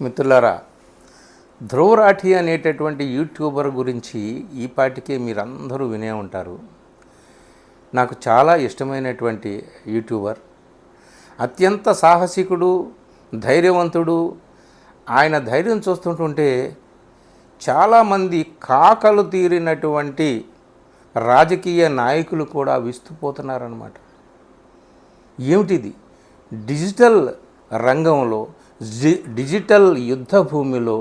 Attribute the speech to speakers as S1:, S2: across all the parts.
S1: మిత్రులారా, ధ్రువ రాఠీ అనేటటువంటి యూట్యూబర్ గురించి ఈ పాటికే మీరందరూ వినే ఉంటారు. నాకు చాలా ఇష్టమైనటువంటి యూట్యూబర్, అత్యంత సాహసికుడు, ధైర్యవంతుడు. ఆయన ధైర్యం చూస్తుంటుంటే చాలామంది కాకలు తీరినటువంటి రాజకీయ నాయకులు కూడా విస్తుపోతున్నారన్నమాట. ఏమిటిది? డిజిటల్ రంగంలో, డిజిటల్ యుద్ధ భూమిలో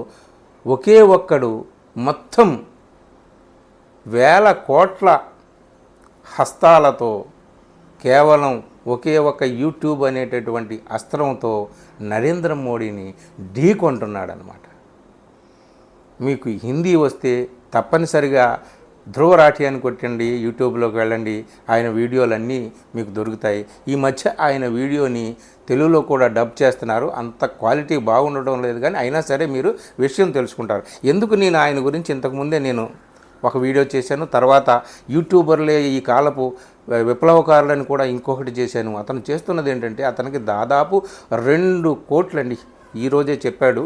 S1: ఒకే ఒక్కడు మొత్తం వేల కోట్ల హస్తాలతో కేవలం ఒకే ఒక యూట్యూబ్ అనేటటువంటి అస్త్రంతో నరేంద్ర మోడీని ఢీకొంటున్నాడనమాట. మీకు హిందీ వస్తే తప్పనిసరిగా ధ్రువ రాఠీ అని కొట్టండి, యూట్యూబ్లోకి వెళ్ళండి, ఆయన వీడియోలన్నీ మీకు దొరుకుతాయి. ఈ మధ్య ఆయన వీడియోని తెలుగులో కూడా డబ్ చేస్తున్నారు. అంత క్వాలిటీ బాగుండటం లేదు, కానీ అయినా సరే మీరు విషయం తెలుసుకుంటారు. ఎందుకు నేను ఆయన గురించి ఇంతకుముందే నేను ఒక వీడియో చేశాను, తర్వాత యూట్యూబర్లే ఈ కాలపు విప్లవకారులని కూడా ఇంకొకటి చేశాను. అతను చేస్తున్నది ఏంటంటే, అతనికి దాదాపు 2 కోట్లండి. ఈరోజే చెప్పాడు,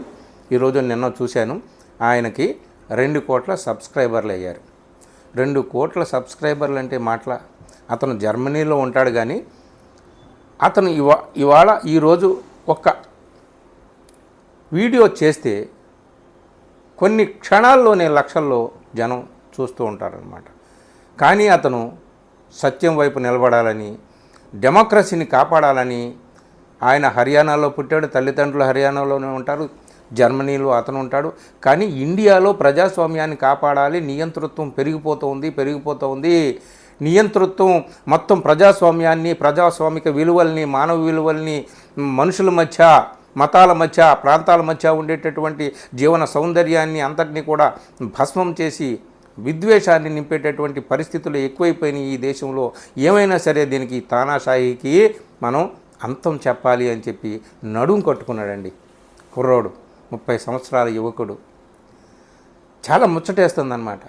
S1: ఈరోజు నిన్న చూశాను, ఆయనకి 2 కోట్ల సబ్స్క్రైబర్లు అయ్యారు. 2 కోట్ల సబ్స్క్రైబర్లు అంటే మాటల. అతను జర్మనీలో ఉంటాడు, కానీ అతను ఇవాళ ఈరోజు ఒక వీడియో చేస్తే కొన్ని క్షణాల్లోనే లక్షల్లో జనం చూస్తూ ఉంటారనమాట. కానీ అతను సత్యం వైపు నిలబడాలని, డెమోక్రసీని కాపాడాలని, ఆయన హర్యానాలో పుట్టాడు, తల్లిదండ్రులు హర్యానాలోనే ఉంటారు, జర్మనీలో అతను ఉంటాడు. కానీ ఇండియాలో ప్రజాస్వామ్యాన్ని కాపాడాలి, నియంతృత్వం పెరిగిపోతుంది, నియంతృత్వం మొత్తం ప్రజాస్వామ్యాన్ని, ప్రజాస్వామిక విలువల్ని, మానవ విలువల్ని, మనుషుల మధ్య, మతాల మధ్య, ప్రాంతాల మధ్య ఉండేటటువంటి జీవన సౌందర్యాన్ని అంతటినీ కూడా భస్మం చేసి విద్వేషాన్ని నింపేటటువంటి పరిస్థితులు ఎక్కువైపోయినాయి ఈ దేశంలో. ఏమైనా సరే దీనికి తానాషాయికి మనం అంతం చెప్పాలి అని చెప్పి నడుం కట్టుకున్నాడండి కుర్రోడు, 30 సంవత్సరాల యువకుడు. చాలా ముచ్చటేస్తుందన్నమాట.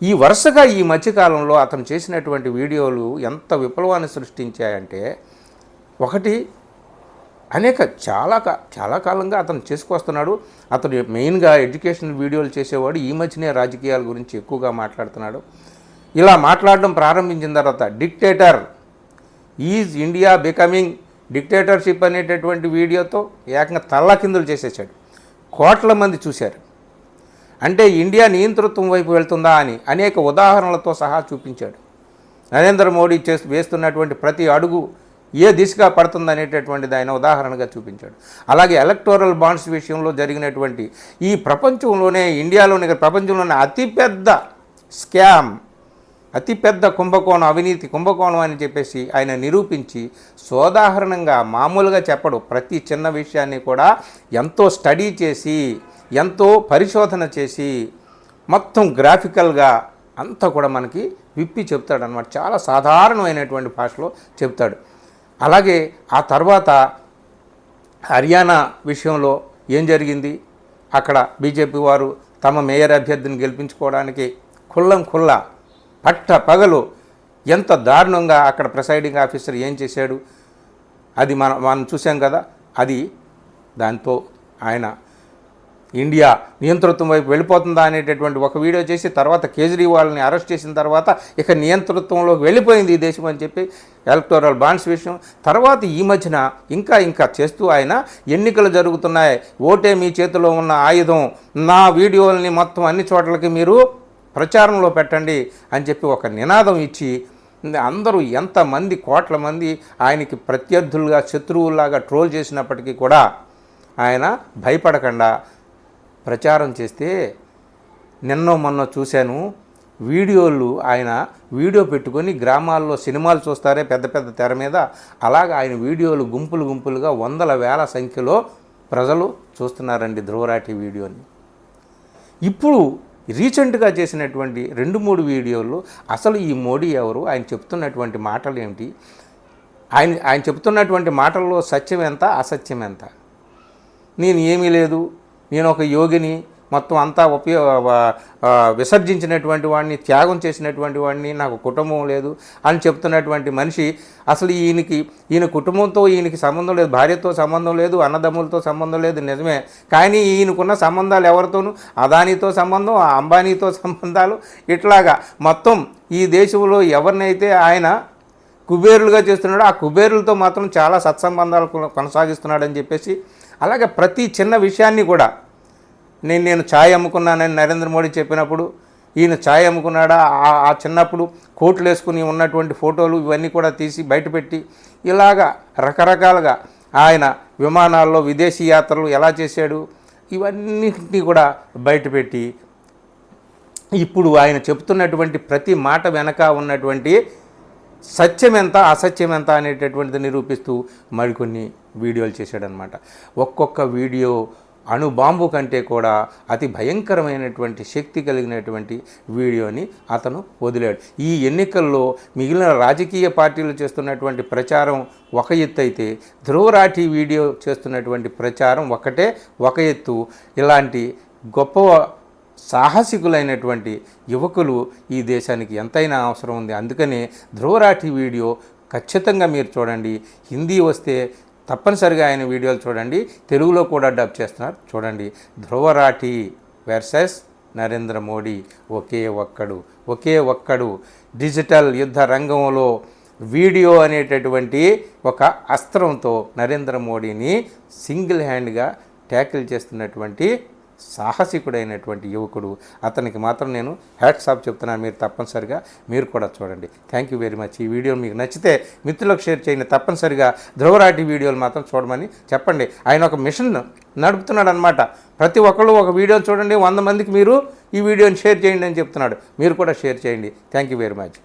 S1: ఈ వరుసగా ఈ మధ్యకాలంలో అతను చేసినటువంటి వీడియోలు ఎంత విప్లవాన్ని సృష్టించాయంటే, ఒకటి చాలా కాలంగా అతను చేసుకొస్తున్నాడు. అతను మెయిన్గా ఎడ్యుకేషనల్ వీడియోలు చేసేవాడు. ఈ మధ్యనే రాజకీయాల గురించి ఎక్కువగా మాట్లాడుతున్నాడు. ఇలా మాట్లాడడం ప్రారంభించిన తర్వాత dictator is India becoming dictatorship అనేటటువంటి వీడియోతో ఏకంగా తల్లకిందులు చేసేసాడు. కోట్ల మంది చూశారు. అంటే ఇండియా నియంతృత్వం వైపు వెళ్తుందా అని అనేక ఉదాహరణలతో సహా చూపించాడు. నరేంద్ర మోడీ వేస్తున్నటువంటి ప్రతి అడుగు ఏ దిశగా పడుతుందనేటటువంటిది ఆయన ఉదాహరణగా చూపించాడు. అలాగే ఎలక్టోరల్ బాండ్స్ విషయంలో జరిగినటువంటి ఈ ఇండియాలోని ప్రపంచంలోని అతిపెద్ద స్కామ్, అతిపెద్ద కుంభకోణం, అవినీతి కుంభకోణం అని చెప్పేసి ఆయన నిరూపించి, సోదాహరణంగా మామూలుగా చెప్పడు, ప్రతి చిన్న విషయాన్ని కూడా ఎంతో స్టడీ చేసి, ఎంతో పరిశోధన చేసి, మొత్తం గ్రాఫికల్గా అంతా కూడా మనకి విప్పి చెప్తాడు అన్నమాట. చాలా సాధారణమైనటువంటి భాషలో చెప్తాడు. అలాగే ఆ తర్వాత హర్యానా విషయంలో ఏం జరిగింది, అక్కడ బీజేపీ వారు తమ మేయర్ అభ్యర్థిని గెలిపించుకోవడానికి పట్ట పగలు ఎంత దారుణంగా అక్కడ ప్రిసైడింగ్ ఆఫీసర్ ఏం చేశాడు, అది మనం చూసాం కదా. అది దాంతో ఆయన ఇండియా నియంతృత్వం వైపు వెళ్ళిపోతుందా అనేటటువంటి ఒక వీడియో చేసి, తర్వాత కేజ్రీవాల్ని అరెస్ట్ చేసిన తర్వాత ఇక నియంతృత్వంలోకి వెళ్ళిపోయింది ఈ దేశం అని చెప్పి ఎలక్టోరల్ బాండ్స్ విషయం. తర్వాత ఈ మధ్యన ఇంకా చేస్తూ ఆయన ఎన్నికలు జరుగుతున్నాయి, ఓటే మీ చేతిలో ఉన్న ఆయుధం, నా వీడియోల్ని మొత్తం అన్ని చోట్లకి మీరు ప్రచారంలో పెట్టండి అని చెప్పి ఒక నినాదం ఇచ్చి, అందరూ ఎంతమంది కోట్ల మంది ఆయనకి ప్రత్యర్థులుగా, శత్రువుల్లాగా ట్రోల్ చేసినప్పటికీ కూడా ఆయన భయపడకుండా ప్రచారం చేస్తే, మొన్న చూశాను వీడియోలు, ఆయన వీడియో పెట్టుకొని గ్రామాల్లో సినిమాలు చూస్తారే పెద్ద తెర మీద, అలాగా ఆయన వీడియోలు గుంపులుగా 100,000 సంఖ్యలో ప్రజలు చూస్తున్నారండి ధ్రువ రాఠీ వీడియోని. ఇప్పుడు రీసెంట్గా చేసినటువంటి 2-3 వీడియోలు అసలు ఈ మోడీ ఎవరు, ఆయన చెప్తున్నటువంటి మాటలు ఏమిటి, ఆయన చెప్తున్నటువంటి మాటల్లో సత్యం ఎంత, అసత్యం ఎంత, నేను ఏమీ లేదు, నేను ఒక యోగిని, మొత్తం అంతా విసర్జించినటువంటి వాడిని, త్యాగం చేసినటువంటి వాడిని, నాకు కుటుంబం లేదు అని చెప్తున్నటువంటి మనిషి అసలు ఈయన కుటుంబంతో ఈయనకి సంబంధం లేదు, భార్యతో సంబంధం లేదు, అన్నదమ్ములతో సంబంధం లేదు నిజమే. కానీ ఈయనకున్న సంబంధాలు ఎవరితోనూ అదానీతో సంబంధం, అంబానీతో సంబంధాలు, ఇట్లాగా మొత్తం ఈ దేశంలో ఎవరినైతే ఆయన కుబేరులుగా చేస్తున్నాడు ఆ కుబేరులతో మాత్రం చాలా సత్సంబంధాలు కొనసాగిస్తున్నాడని చెప్పేసి, అలాగే ప్రతి చిన్న విషయాన్ని కూడా నేను ఛాయ్ అమ్ముకున్నానని నరేంద్ర మోడీ చెప్పినప్పుడు ఈయన ఛాయ్ అమ్ముకున్నాడా, ఆ చిన్నప్పుడు కోట్లు వేసుకుని ఉన్నటువంటి ఫోటోలు ఇవన్నీ కూడా తీసి బయటపెట్టి ఇలాగా రకరకాలుగా ఆయన విమానాల్లో విదేశీ యాత్రలు ఎలా చేశాడు ఇవన్నిటినీ కూడా బయటపెట్టి ఇప్పుడు ఆయన చెప్తున్నటువంటి ప్రతి మాట వెనక ఉన్నటువంటి సత్యం ఎంత అసత్యం ఎంత అనేటటువంటిది నిరూపిస్తూ మరికొన్ని వీడియోలు చేశాడనమాట. ఒక్కొక్క వీడియో అణుబాంబు కంటే కూడా అతి భయంకరమైనటువంటి శక్తి కలిగినటువంటి వీడియోని అతను వదిలాడు. ఈ ఎన్నికల్లో మిగిలిన రాజకీయ పార్టీలు చేస్తున్నటువంటి ప్రచారం ఒక ఎత్తు అయితే ధ్రువరాఠి వీడియో చేస్తున్నటువంటి ప్రచారం ఒక ఎత్తు. ఇలాంటి గొప్ప సాహసికులైనటువంటి యువకులు ఈ దేశానికి ఎంతైనా అవసరం ఉంది. అందుకనే ధ్రువరాఠి వీడియో ఖచ్చితంగా మీరు చూడండి. హిందీ వస్తే తప్పనిసరిగా ఆయన వీడియోలు చూడండి, తెలుగులో కూడా డబ్ చేస్తున్నారు చూడండి. ధ్రువరాఠి వర్సెస్ నరేంద్ర మోడీ, ఒకే ఒక్కడు డిజిటల్ యుద్ధ రంగంలో వీడియో అనేటటువంటి ఒక అస్త్రంతో నరేంద్ర మోడీని సింగిల్ హ్యాండ్గా ట్యాకిల్ చేస్తున్నటువంటి సాహసికుడైనటువంటి యువకుడు. అతనికి మాత్రం నేను హ్యాట్స్ ఆఫ్ చెప్తున్నాను. మీరు తప్పనిసరిగా మీరు కూడా చూడండి. Thank you very much. ఈ వీడియో మీకు నచ్చితే మిత్రులకు షేర్ చేయండి. తప్పనిసరిగా ధ్రువరాఠి వీడియోలు మాత్రం చూడమని చెప్పండి. ఆయన ఒక మిషన్ నడుపుతున్నాడు అనమాట. ప్రతి ఒక్కళ్ళు ఒక వీడియో చూడండి, 100 మందికి మీరు ఈ వీడియోని షేర్ చేయండి అని చెప్తున్నాడు. మీరు కూడా షేర్ చేయండి. Thank you very much.